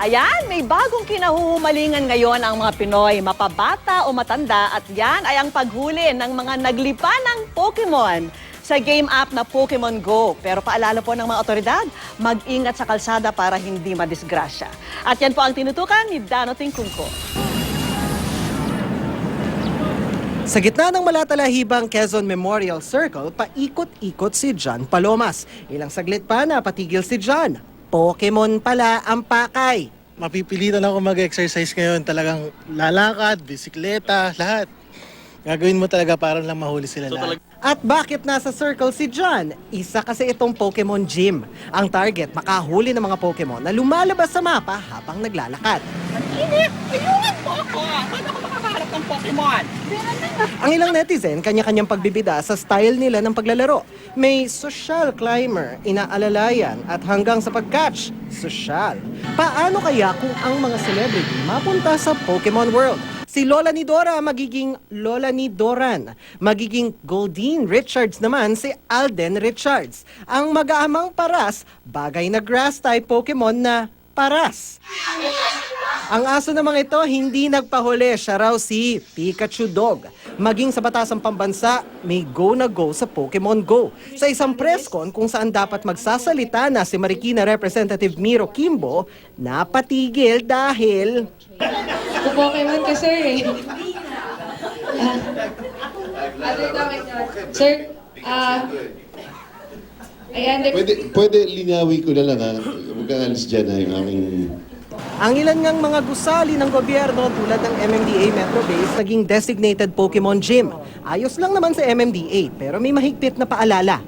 Ayan, may bagong kinahuhumalingan ngayon ang mga Pinoy, mapabata o matanda, at yan ay ang paghuli ng mga naglipa ng Pokemon sa game app na Pokemon Go. Pero paalala po ng mga otoridad, mag-ingat sa kalsada para hindi madisgrasya. At yan po ang tinutukan ni Dano Tingkungko. Sa gitna ng malatalahibang Quezon Memorial Circle, paikot-ikot si John Palomas. Ilang saglit pa napatigil si John. Pokemon pala ang pakay. Mapipilitan ako mag-exercise ngayon. Talagang lalakad, bisikleta, lahat. Gagawin mo talaga para lang mahuli sila lahat. At bakit nasa circle si John? Isa kasi itong Pokemon Gym. Ang target, makahuli ng mga Pokemon na lumalabas sa mapa habang naglalakad. Init! Ayungan po ako! Paano ako makakaharap ng Pokemon? Ang ilang netizen, kanya-kanyang pagbibida sa style nila ng paglalaro. May social climber, inaalalayan, at hanggang sa pag-catch, social. Paano kaya kung ang mga celebrity mapunta sa Pokemon World? Si Lola ni Dora magiging Lola ni Doran. Magiging Goldine Richards naman si Alden Richards. Ang mag-aamang paras, bagay na grass-type Pokemon na Paras. Ang aso namang ito hindi nagpahuli, siya raw si Pikachu Dog. Maging sa batasang pambansa, may go na go sa Pokemon Go. Sa isang press con kung saan dapat magsasalita na si Marikina Representative Miro Kimbo, napatigil dahil Pokemon ka, sir, eh. Sir, ayan, Pwede linawin ko na lang ha. Huwag kang alis dyan ha, yung aming... ang ilan ngang mga gusali ng gobyerno tulad ng MMDA Metro Base naging designated Pokemon Gym. Ayos lang naman sa MMDA pero may mahigpit na paalala.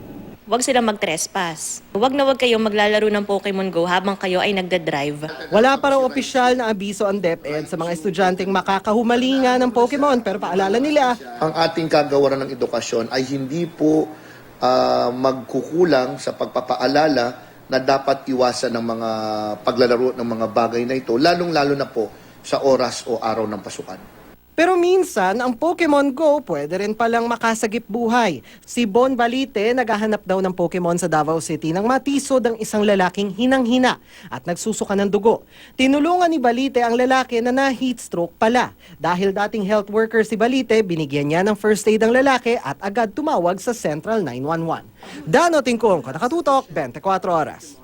Huwag silang mag-trespass. Huwag na huwag kayong maglalaro ng Pokemon Go habang kayo ay nagda-drive. Wala pa raw opisyal na abiso ang DepEd sa mga estudyanteng makakahumalinga ng Pokemon pero paalala nila, Ang ating kagawaran ng edukasyon ay hindi po magkukulang sa pagpapaalala na dapat iwasan ng mga paglalaro ng mga bagay na ito, lalong-lalo na po sa oras o araw ng pasukan. pero minsan ang Pokemon Go pwede rin palang makasagip buhay. Si Bon Balite naghahanap daw ng Pokemon sa Davao City nang matisod ang isang lalaking hinang-hina at nagsusuka ng dugo. Tinulungan ni Balite ang lalaki na na-heat stroke pala. Dahil dating health worker si Balite, binigyan niya ng first aid ang lalaki at agad tumawag sa Central 911. Dano Tingkong, Nakatutok, 24 Oras.